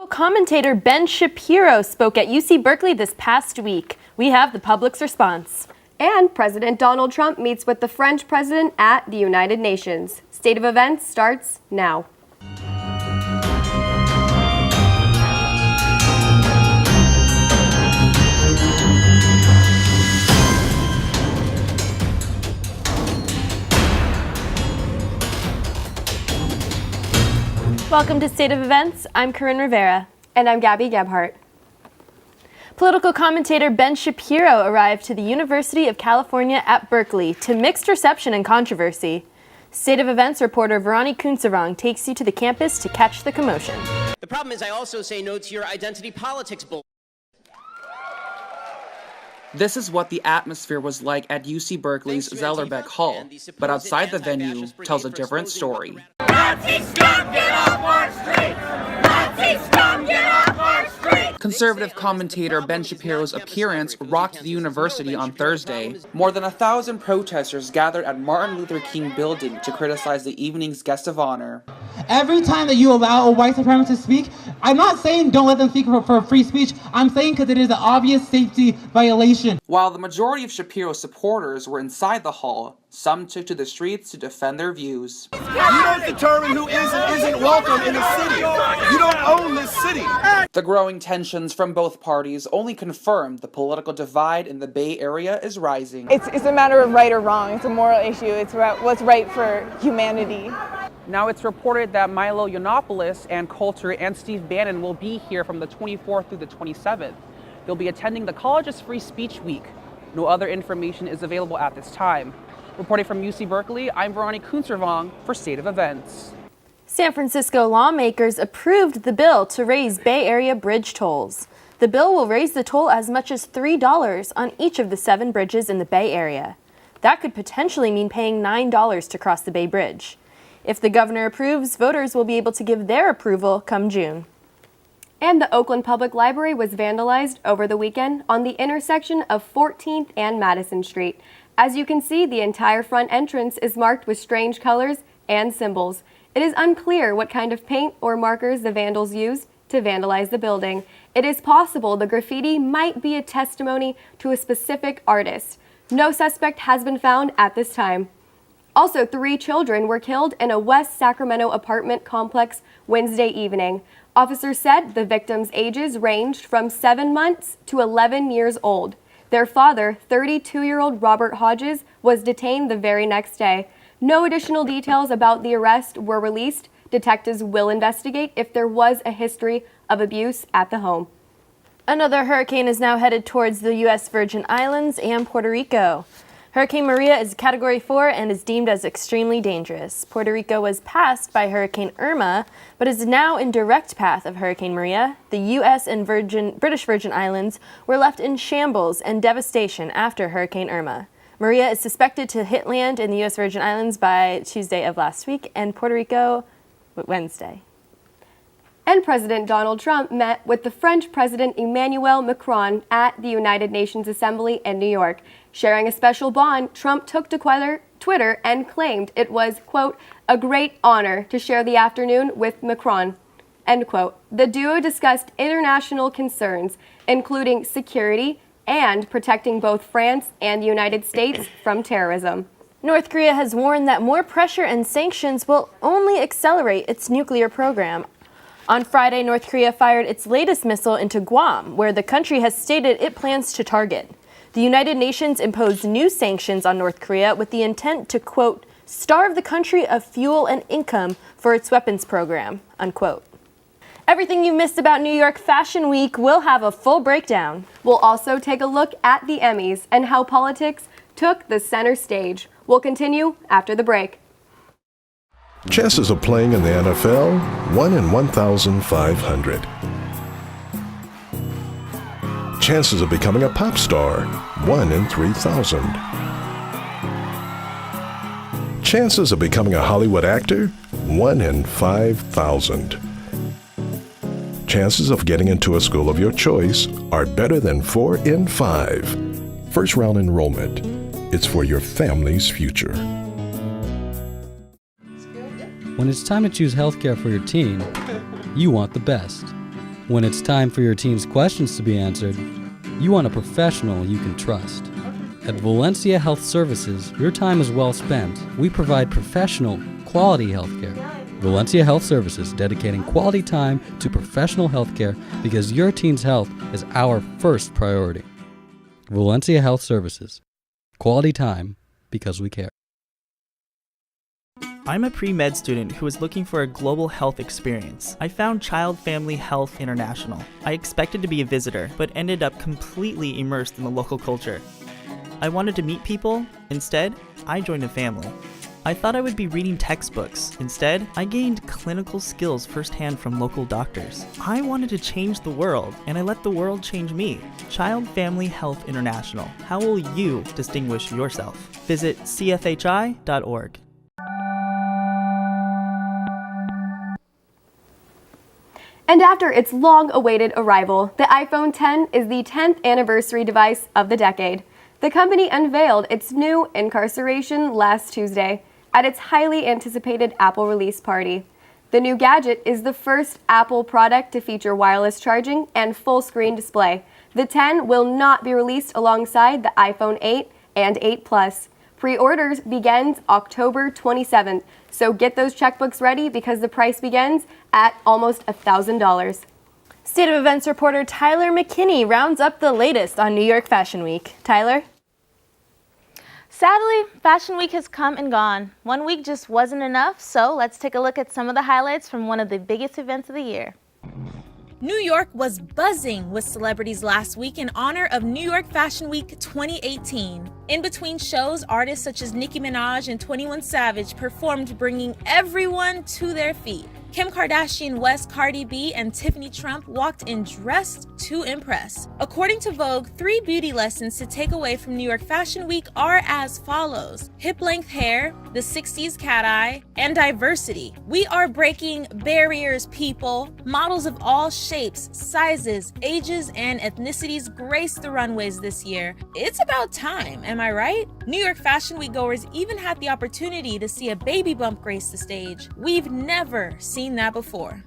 Commentator Ben Shapiro spoke at UC Berkeley this past week. We have the public's response. And President Donald Trump meets with the French president at the United Nations. State of Events starts now. Welcome to State of Events. I'm Corinne Rivera. And I'm Gabby Gebhardt. Political commentator Ben Shapiro arrived to the University of California at Berkeley to mixed reception and controversy. State of Events reporter Veronique Kunzerong takes you to the campus to catch the commotion. The problem is I also say no to your identity politics bull. This is what the atmosphere was like at UC Berkeley's Zellerbeck Hall, but outside the venue tells a different story. Nazi scum, get off our streets! Nazi scum, get off our streets! Conservative commentator Ben Shapiro's appearance rocked the university on Thursday. More than 1,000 protesters gathered at Martin Luther King Building to criticize the evening's guest of honor. Every time that you allow a white supremacist to speak, I'm not saying don't let them speak for free speech. I'm saying because it is an obvious safety violation. While the majority of Shapiro's supporters were inside the hall, some took to the streets to defend their views. You don't determine who is and isn't welcome in the city. You don't own this city. The growing tensions from both parties only confirm the political divide in the Bay Area is rising. It's a matter of right or wrong. It's a moral issue. It's about what's right for humanity. Now it's reported that Milo Yiannopoulos, Ann Coulter, and Steve Bannon will be here from the 24th through the 27th. They'll be attending the college's Free Speech Week. No other information is available at this time. Reporting from UC Berkeley, I'm Veronique Kunzerong for State of Events. San Francisco lawmakers approved the bill to raise Bay Area bridge tolls. The bill will raise the toll as much as $3 on each of the 7 bridges in the Bay Area. That could potentially mean paying $9 to cross the Bay Bridge. If the governor approves, voters will be able to give their approval come June. And the Oakland Public Library was vandalized over the weekend on the intersection of 14th and Madison Street. As you can see, the entire front entrance is marked with strange colors and symbols. It is unclear what kind of paint or markers the vandals used to vandalize the building. It is possible the graffiti might be a testimony to a specific artist. No suspect has been found at this time. Also, 3 children were killed in a West Sacramento apartment complex Wednesday evening. Officers said the victims' ages ranged from 7 months to 11 years old. Their father, 32-year-old Robert Hodges, was detained the very next day. No additional details about the arrest were released. Detectives will investigate if there was a history of abuse at the home. Another hurricane is now headed towards the U.S. Virgin Islands and Puerto Rico. Hurricane Maria is Category 4 and is deemed as extremely dangerous. Puerto Rico was passed by Hurricane Irma, but is now in direct path of Hurricane Maria. The U.S. and British Virgin Islands were left in shambles and devastation after Hurricane Irma. Maria is suspected to hit land in the U.S. Virgin Islands by Tuesday of last week and Puerto Rico Wednesday. And President Donald Trump met with the French President Emmanuel Macron at the United Nations Assembly in New York. Sharing a special bond, Trump took to Twitter and claimed it was, quote, a great honor to share the afternoon with Macron, end quote. The duo discussed international concerns, including security and protecting both France and the United States from terrorism. North Korea has warned that more pressure and sanctions will only accelerate its nuclear program. On Friday, North Korea fired its latest missile into Guam, where the country has stated it plans to target. The United Nations imposed new sanctions on North Korea with the intent to, quote, starve the country of fuel and income for its weapons program, unquote. Everything you missed about New York Fashion Week will have a full breakdown. We'll also take a look at the Emmys and how politics took the center stage. We'll continue after the break. Chances of playing in the NFL, 1 in 1,500. Chances of becoming a pop star, 1 in 3,000. Chances of becoming a Hollywood actor, 1 in 5,000. Chances of getting into a school of your choice are better than 4 in 5. First round enrollment. It's for your family's future. When it's time to choose healthcare for your teen, you want the best. When it's time for your teen's questions to be answered, you want a professional you can trust. At Valencia Health Services, your time is well spent. We provide professional, quality healthcare. Valencia Health Services, dedicating quality time to professional healthcare because your teen's health is our first priority. Valencia Health Services. Quality time because we care. I'm a pre-med student who is looking for a global health experience. I found Child Family Health International. I expected to be a visitor, but ended up completely immersed in the local culture. I wanted to meet people. Instead, I joined a family. I thought I would be reading textbooks. Instead, I gained clinical skills firsthand from local doctors. I wanted to change the world, and I let the world change me. Child Family Health International. How will you distinguish yourself? Visit cfhi.org. And after its long-awaited arrival, the iPhone X is the 10th anniversary device of the decade. The company unveiled its new incarceration last Tuesday at its highly anticipated Apple release party. The new gadget is the first Apple product to feature wireless charging and full-screen display. The X will not be released alongside the iPhone 8 and 8 Plus. Pre-orders begins October 27th, so get those checkbooks ready because the price begins at almost $1,000. State of Events reporter Tyler McKinney rounds up the latest on New York Fashion Week. Tyler? Sadly, Fashion Week has come and gone. 1 week just wasn't enough, so let's take a look at some of the highlights from one of the biggest events of the year. New York was buzzing with celebrities last week in honor of New York Fashion Week 2018. In between shows, artists such as Nicki Minaj and 21 Savage performed, bringing everyone to their feet. Kim Kardashian West, Cardi B, and Tiffany Trump walked in dressed to impress. According to Vogue, 3 beauty lessons to take away from New York Fashion Week are as follows: hip-length hair, the 60s cat eye, and diversity. We are breaking barriers, people. Models of all shapes, sizes, ages, and ethnicities graced the runways this year. It's about time, am I right? New York Fashion Week goers even had the opportunity to see a baby bump grace the stage. We've never seen that before.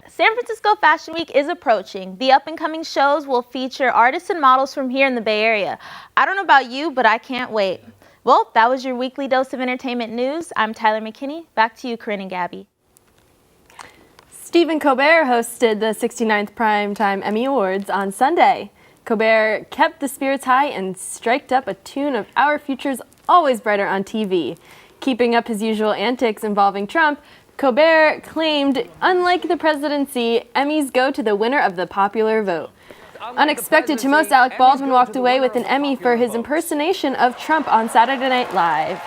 San Francisco Fashion Week is approaching. The up-and-coming shows will feature artists and models from here in the Bay Area. I don't know about you, but I can't wait. Well, that was your weekly dose of entertainment news. I'm Tyler McKinney. Back to you, Corinne and Gabby. Stephen Colbert hosted the 69th Primetime Emmy Awards on Sunday. Colbert kept the spirits high and striked up a tune of Our Future's Always Brighter on TV. Keeping up his usual antics involving Trump, Colbert claimed, unlike the presidency, Emmys go to the winner of the popular vote. Unexpected to most, Alec Baldwin walked away with an Emmy for his impersonation of Trump on Saturday Night Live.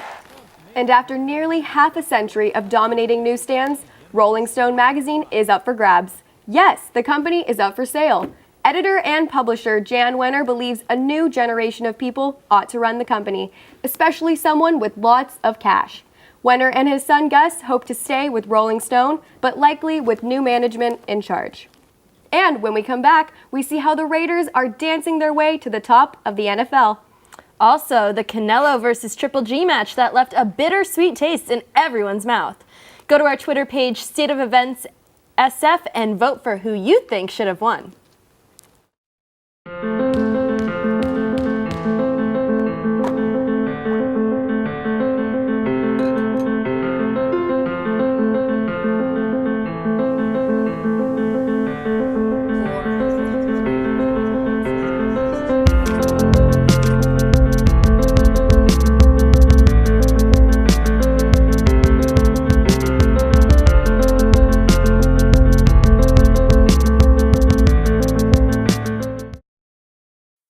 And after nearly half a century of dominating newsstands, Rolling Stone magazine is up for grabs. Yes, the company is up for sale. Editor and publisher Jan Wenner believes a new generation of people ought to run the company, especially someone with lots of cash. Wenner and his son Gus hope to stay with Rolling Stone, but likely with new management in charge. And when we come back, we see how the Raiders are dancing their way to the top of the NFL. Also, the Canelo versus Triple G match that left a bittersweet taste in everyone's mouth. Go to our Twitter page, State of Events SF, and vote for who you think should have won.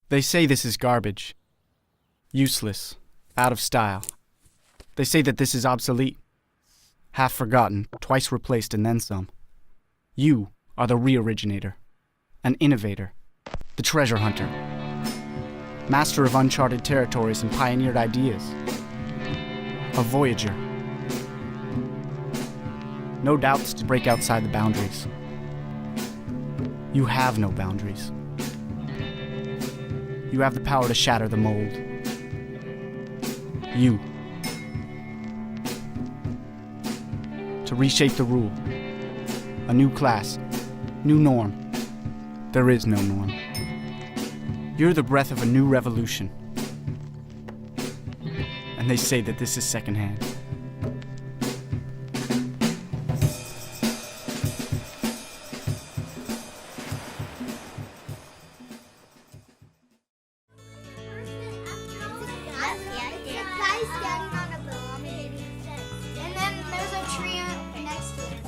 They say this is garbage, useless, out of style. They say that this is obsolete, half forgotten, twice replaced, and then some. You are the re-originator, an innovator, the treasure hunter, master of uncharted territories and pioneered ideas, a voyager. No doubts to break outside the boundaries. You have no boundaries. You have the power to shatter the mold. You. To reshape the rule. A new class. New norm. There is no norm. You're the breath of a new revolution. And they say that this is secondhand. And then there's a tree next to it.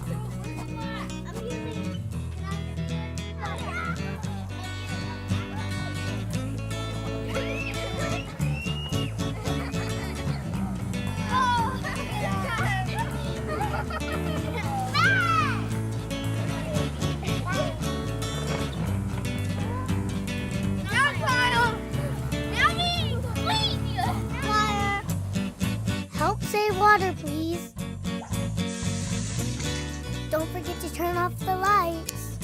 Help save water, please. Don't forget to turn off the lights.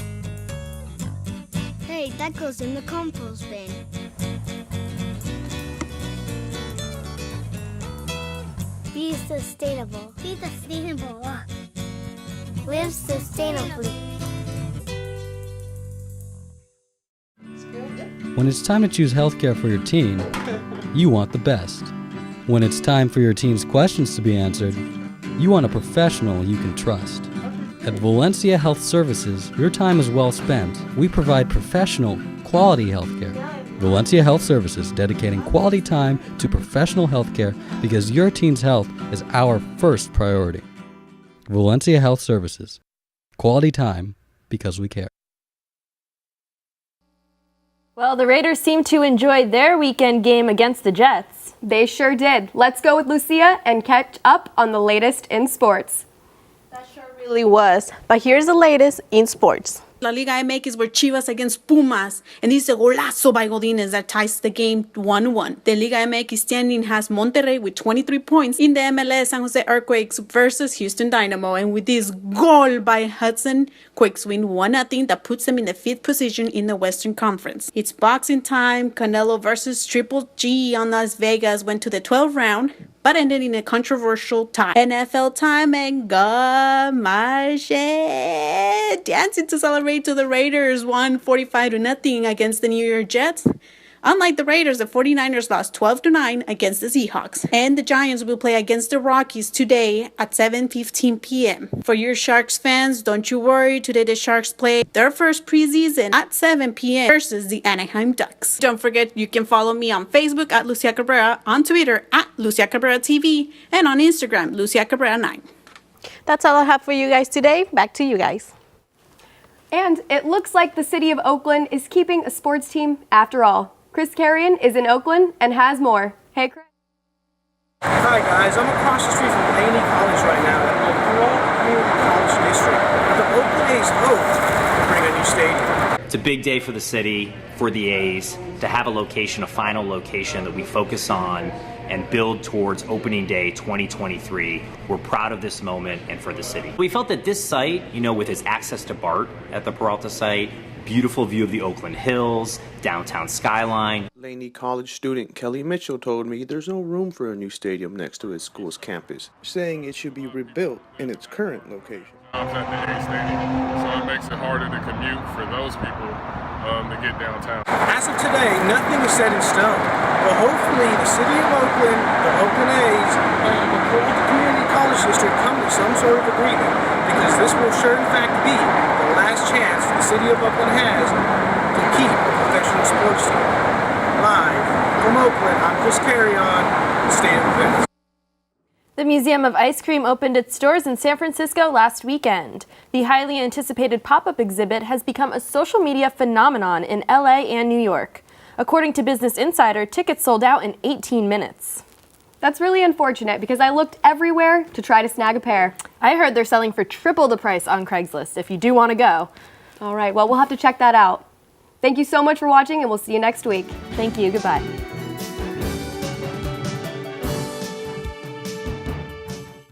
Hey, that goes in the compost bin. Be sustainable. Be sustainable. Live sustainably. When it's time to choose healthcare for your teen, you want the best. When it's time for your teen's questions to be answered, you want a professional you can trust. At Valencia Health Services, your time is well spent. We provide professional, quality healthcare. Valencia Health Services, dedicating quality time to professional healthcare because your teen's health is our first priority. Valencia Health Services, quality time because we care. Well, the Raiders seem to enjoy their weekend game against the Jets. They sure did. Let's go with Lucia and catch up on the latest in sports. That sure really was. But here's the latest in sports. La Liga MX were Chivas against Pumas, and this is a golazo by Godínez that ties the game 1-1. The Liga MX standing has Monterrey with 23 points. In the MLS, San Jose Earthquakes versus Houston Dynamo, and with this goal by Hudson, Quakes win 1-0 that puts them in the 5th position in the Western Conference. It's boxing time. Canelo versus Triple G on Las Vegas went to the 12th round, but ended in a controversial tie. NFL time, and God, my shit. Dancing to celebrate to the Raiders won 45-0 against the New York Jets. Unlike the Raiders, the 49ers lost 12-9 against the Seahawks. And the Giants will play against the Rockies today at 7:15 p.m. For your Sharks fans, don't you worry. Today the Sharks play their first preseason at 7 p.m. versus the Anaheim Ducks. Don't forget, you can follow me on Facebook at Lucia Cabrera, on Twitter at Lucia Cabrera TV, and on Instagram, Lucia Cabrera 9. That's all I have for you guys today. Back to you guys. And it looks like the city of Oakland is keeping a sports team after all. Chris Carrion is in Oakland and has more. Hey, Chris. Hi, guys. I'm across the street from Laney College right now at the Community College District. The Oakland A's hope to bring a new stadium. It's a big day for the city, for the A's, to have a location, a final location that we focus on and build towards opening day 2023. We're proud of this moment and for the city. We felt that this site, with its access to BART at the Peralta site, beautiful view of the Oakland Hills, downtown skyline. Laney College student Kelly Mitchell told me there's no room for a new stadium next to his school's campus, saying it should be rebuilt in its current location. I'm at the A Stadium, so it makes it harder to commute for those people to get downtown. As of today, nothing is set in stone, but hopefully the city of Oakland, the Oakland A's, and the Peralta Community College District come to some sort of agreement, because this will sure in fact be the last chance the city of Oakland has to keep a professional sports team. Live from Oakland, I'm Chris Carrion, the State of Events. The Museum of Ice Cream opened its doors in San Francisco last weekend. The highly anticipated pop-up exhibit has become a social media phenomenon in LA and New York. According to Business Insider, tickets sold out in 18 minutes. That's really unfortunate because I looked everywhere to try to snag a pair. I heard they're selling for triple the price on Craigslist if you do want to go. All right, well, we'll have to check that out. Thank you so much for watching, and we'll see you next week. Thank you. Goodbye.